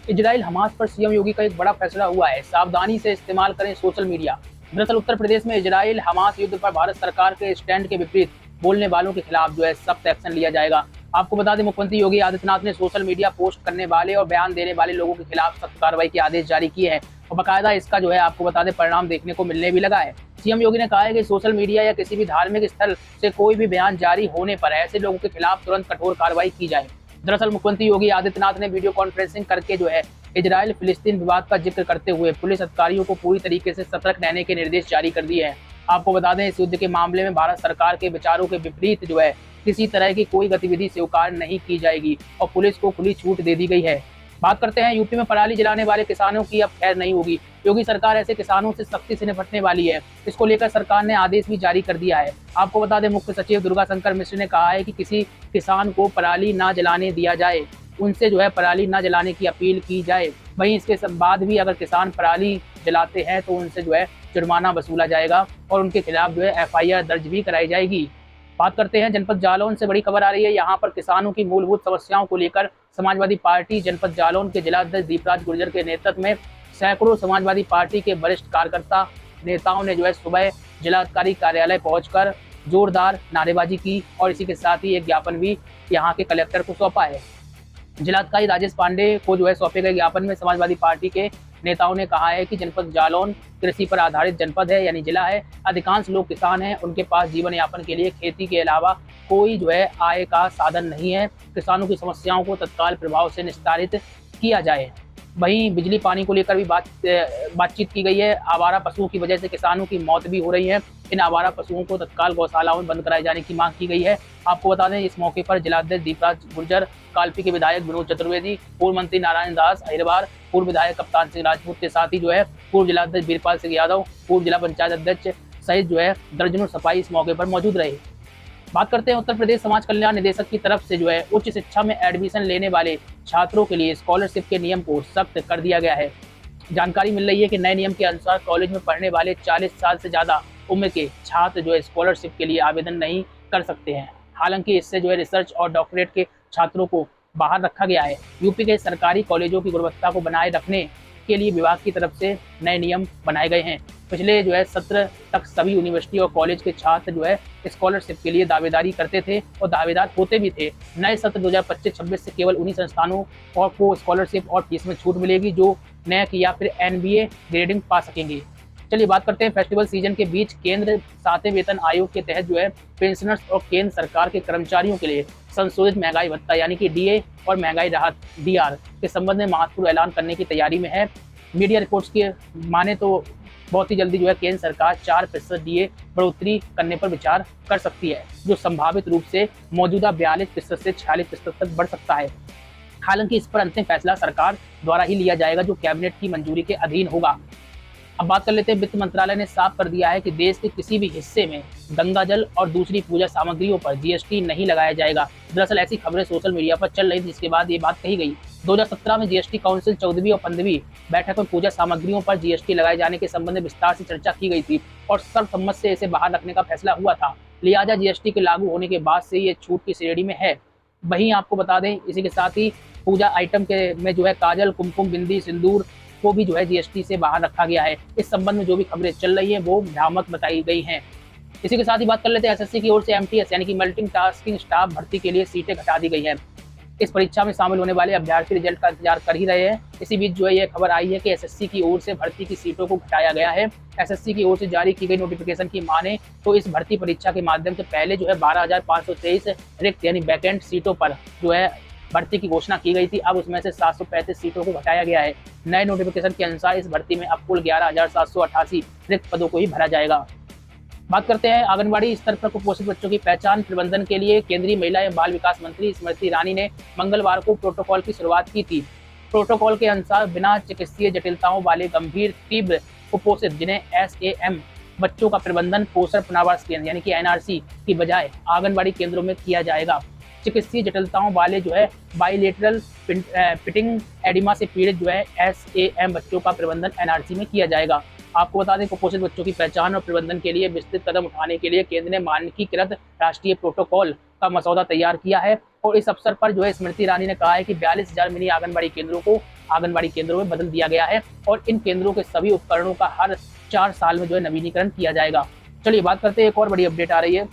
Israel Hamas पर CM योगी का एक बड़ा फैसला हुआ है, सावधानी से इस्तेमाल करें सोशल मीडिया। दरअसल उत्तर प्रदेश में इजराइल हमास युद्ध पर भारत सरकार के स्टैंड के विपरीत बोलने वालों के खिलाफ सख्त एक्शन लिया जाएगा। आपको बता दें, मुख्यमंत्री योगी आदित्यनाथ ने सोशल मीडिया पोस्ट करने वाले और बयान देने वाले लोगों के खिलाफ सख्त कार्रवाई के आदेश जारी किए हैं और बाकायदा इसका आपको बता दें परिणाम देखने को मिलने भी लगा है। सीएम योगी ने कहा है कि सोशल मीडिया या किसी भी धार्मिक स्थल से कोई भी बयान जारी होने पर ऐसे लोगों के खिलाफ तुरंत कठोर कार्रवाई की जाए। दरअसल मुख्यमंत्री योगी आदित्यनाथ ने वीडियो कॉन्फ्रेंसिंग करके इजराइल फिलिस्तीन विवाद का जिक्र करते हुए पुलिस अधिकारियों को पूरी तरीके से सतर्क रहने के निर्देश जारी कर दिए हैं। आपको बता दें, इस युद्ध के मामले में भारत सरकार के विचारों के विपरीत किसी तरह की कोई गतिविधि स्वीकार नहीं की जाएगी और पुलिस को खुली छूट दे दी गई है। बात करते हैं यूपी में पराली जलाने वाले किसानों की अब खैर नहीं होगी। योगी सरकार ऐसे किसानों से सख्ती से निपटने वाली है। इसको लेकर सरकार ने आदेश भी जारी कर दिया है। आपको बता दें, मुख्य सचिव दुर्गा शंकर मिश्र ने कहा है कि किसी किसान को पराली ना जलाने दिया जाए, उनसे पराली ना जलाने की अपील की जाए। वहीं इसके बाद भी अगर किसान पराली जलाते हैं तो उनसे जुर्माना वसूला जाएगा और उनके खिलाफ एफआईआर दर्ज भी कराई जाएगी। बात करते हैं जनपद जालौन से बड़ी खबर आ रही है। यहाँ पर किसानों की मूलभूत समस्याओं को लेकर समाजवादी पार्टी जनपद जालौन के जिलाध्यक्ष दीपराज गुर्जर के नेतृत्व में सैकड़ों समाजवादी पार्टी के वरिष्ठ कार्यकर्ता नेताओं ने सुबह जिलाधिकारी कार्यालय पहुंचकर जोरदार नारेबाजी की और इसी के साथ ही एक ज्ञापन भी यहाँ के कलेक्टर को सौंपा है। जिलाधिकारी राजेश पांडे को सौंपे गए ज्ञापन में समाजवादी पार्टी के नेताओं ने कहा है कि जनपद जालौन कृषि पर आधारित जनपद है, यानी जिला है। अधिकांश लोग किसान हैं, उनके पास जीवन यापन के लिए खेती के अलावा कोई आय का साधन नहीं है। किसानों की समस्याओं को तत्काल प्रभाव से निस्तारित किया जाए। वहीं बिजली पानी को लेकर भी बातचीत की गई है। आवारा पशुओं की वजह से किसानों की मौत भी हो रही है। इन आवारा पशुओं को तत्काल गौशालाओं में बंद कराए जाने की मांग की गई है। आपको बता दें, इस मौके पर जिलाध्यक्ष दीपराज गुर्जर, कालपी के विधायक विनोद चतुर्वेदी, पूर्व मंत्री नारायण दास अहिरवार, पूर्व विधायक कप्तान सिंह राजपूत के साथ ही पूर्व जिलाध्यक्ष वीरपाल सिंह यादव, पूर्व जिला पंचायत अध्यक्ष सहित दर्जनों सफाई इस मौके पर मौजूद रहे। बात करते हैं उत्तर प्रदेश समाज कल्याण निदेशक की तरफ से उच्च शिक्षा में एडमिशन लेने वाले छात्रों के लिए स्कॉलरशिप के नियम को सख्त कर दिया गया है। जानकारी मिल रही है कि नए नियम के अनुसार कॉलेज में पढ़ने वाले 40 साल से ज़्यादा उम्र के छात्र स्कॉलरशिप के लिए आवेदन नहीं कर सकते हैं। हालांकि इससे रिसर्च और डॉक्टरेट के छात्रों को बाहर रखा गया है। यूपी के सरकारी कॉलेजों की गुणवत्ता को बनाए रखने के लिए विभाग की तरफ से नए नियम बनाए गए हैं। पिछले सत्र तक सभी यूनिवर्सिटी और कॉलेज के छात्र स्कॉलरशिप के लिए दावेदारी करते थे और दावेदार होते भी थे। नए सत्र 2025-26 से केवल उन्हीं संस्थानों को स्कॉलरशिप और फीस में छूट मिलेगी जो NAC या फिर NBA ग्रेडिंग पा सकेंगे। चलिए बात करते हैं फेस्टिवल सीजन के बीच केंद्र 7वें वेतन आयोग के तहत पेंशनर्स और केंद्र सरकार के कर्मचारियों के लिए संशोधित महंगाई भत्ता यानी कि DA और महंगाई राहत DR के संबंध में महत्वपूर्ण ऐलान करने की तैयारी में है। मीडिया रिपोर्ट्स के माने तो बहुत ही जल्दी केंद्र सरकार 4% DA बढ़ोतरी करने पर विचार कर सकती है, जो संभावित रूप से मौजूदा 42% से 46% तक बढ़ सकता है। हालांकि इस पर अंतिम फैसला सरकार द्वारा ही लिया जाएगा, जो कैबिनेट की मंजूरी के अधीन होगा। अब बात कर लेते हैं, वित्त मंत्रालय ने साफ कर दिया है कि देश के किसी भी हिस्से में गंगा जल और दूसरी पूजा सामग्रियों पर GST नहीं लगाया जाएगा। दरअसल ऐसी खबरें सोशल मीडिया पर चल रही थी, जिसके बाद ये बात कही गई। 2017 में GST काउंसिल 14वीं और 15वीं बैठक में पूजा सामग्रियों पर GST लगाए जाने के संबंध में विस्तार से चर्चा की गई थी और सर्वसम्मत से इसे बाहर रखने का फैसला हुआ था। लिहाजा GST के लागू होने के बाद से ये छूट की श्रेणी में है। वहीं आपको बता दें, इसी के साथ ही पूजा आइटम के में काजल, कुमकुम, बिंदी, सिंदूर को भी GST से बाहर रखा गया है। इस संबंध में जो भी खबरें चल रही हैं वो भ्रामक बताई गई हैं। इसी के साथ ही बात कर लेते हैं, SSC की ओर से MTS यानी कि मल्टीटास्किंग स्टाफ भर्ती के लिए सीटें घटा दी गई हैं। इस परीक्षा में शामिल होने वाले अभ्यर्थी रिजल्ट का इंतजार कर ही रहे हैं। इसी बीच ये खबर आई है कि SSC की ओर से भर्ती की सीटों को घटाया गया है। SSC की ओर से जारी की गई नोटिफिकेशन की माने तो इस भर्ती परीक्षा के माध्यम से पहले 12,523 रिक्त यानी वैकेंट सीटों पर भर्ती की घोषणा की गई थी। अब उसमें से 735 सीटों को घटाया गया है। नए नोटिफिकेशन के अनुसार इस भर्ती में अब कुल 11,788 रिक्त पदों को ही भरा जाएगा। बात करते हैं, आंगनबाड़ी स्तर पर कुपोषित बच्चों की पहचान प्रबंधन के लिए केंद्रीय महिला एवं बाल विकास मंत्री स्मृति ईरानी ने मंगलवार को प्रोटोकॉल की शुरुआत की थी। प्रोटोकॉल के अनुसार बिना चिकित्सीय जटिलताओं वाले गंभीर तीव्र कुपोषित जिन्हें SAM बच्चों का प्रबंधन पोषण पुनर्वास केंद्र यानी कि NRC की बजाय आंगनबाड़ी केंद्रों में किया जाएगा। चिकित्सीय जटिलताओं वाले बाइलेटरल पिटिंग एडिमा से पीड़ित SAM बच्चों का प्रबंधन NRC में किया जाएगा। आपको बता दें, कुपोषित बच्चों की पहचान और प्रबंधन के लिए विस्तृत कदम उठाने के लिए केंद्र ने मानकीकृत राष्ट्रीय प्रोटोकॉल का मसौदा तैयार किया है। और इस अवसर पर जो है स्मृति ईरानी ने कहा है कि 42,000 मिनी आंगनबाड़ी केंद्रों को आंगनबाड़ी केंद्रों में बदल दिया गया है और इन केंद्रों के सभी उपकरणों का हर 4 साल में जो है नवीनीकरण किया जाएगा। चलिए बात करते हैं, एक और बड़ी अपडेट आ रही है।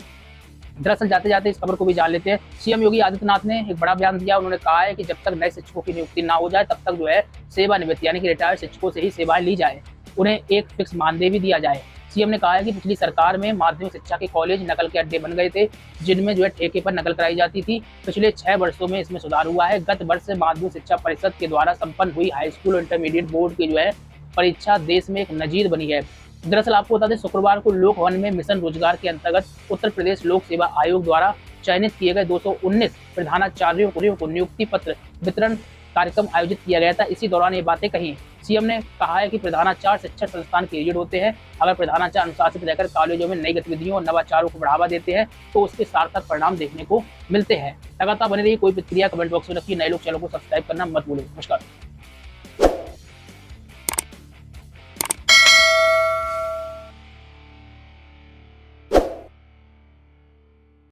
दरअसल जाते जाते इस खबर को भी जान लेते हैं। सीएम योगी आदित्यनाथ ने एक बड़ा बयान दिया। उन्होंने कहा है कि जब तक नए शिक्षकों की नियुक्ति ना हो जाए तब तक जो है सेवानिवृत्त यानी कि रिटायर्ड शिक्षकों से ही सेवाएं ली जाए, उन्हें एक फिक्स मानदेय भी दिया जाए। सीएम ने कहा है कि पिछली सरकार में माध्यमिक शिक्षा के कॉलेज नकल के अड्डे बन गए थे, जिनमें जो है ठेके पर नकल कराई जाती थी। पिछले 6 वर्षों में इसमें सुधार हुआ है। गत वर्ष माध्यमिक शिक्षा परिषद के द्वारा संपन्न हुई हाई स्कूल और इंटरमीडिएट बोर्ड की जो है परीक्षा देश में एक नजीर बनी है। दरअसल आपको बता दें, शुक्रवार को लोक भवन में मिशन रोजगार के अंतर्गत उत्तर प्रदेश लोक सेवा आयोग द्वारा चयनित किए गए 219 प्रधानाचार्यों को नियुक्ति पत्र वितरण कार्यक्रम आयोजित किया गया था। इसी दौरान ये बातें कही। सीएम ने कहा है कि प्रधानाचार्य शिक्षण संस्थान के एजेंट होते हैं। अगर प्रधानाचार्य अनुशासित रहकर कॉलेजों में नई गतिविधियों और नवाचारों को बढ़ावा देते हैं तो उसके सार्थक परिणाम देखने को मिलते हैं। लगातार बने रहिए। कोई प्रतिक्रिया कमेंट बॉक्स में रखिए। नए लोग चैनल को सब्सक्राइब करना मत भूलें। नमस्कार।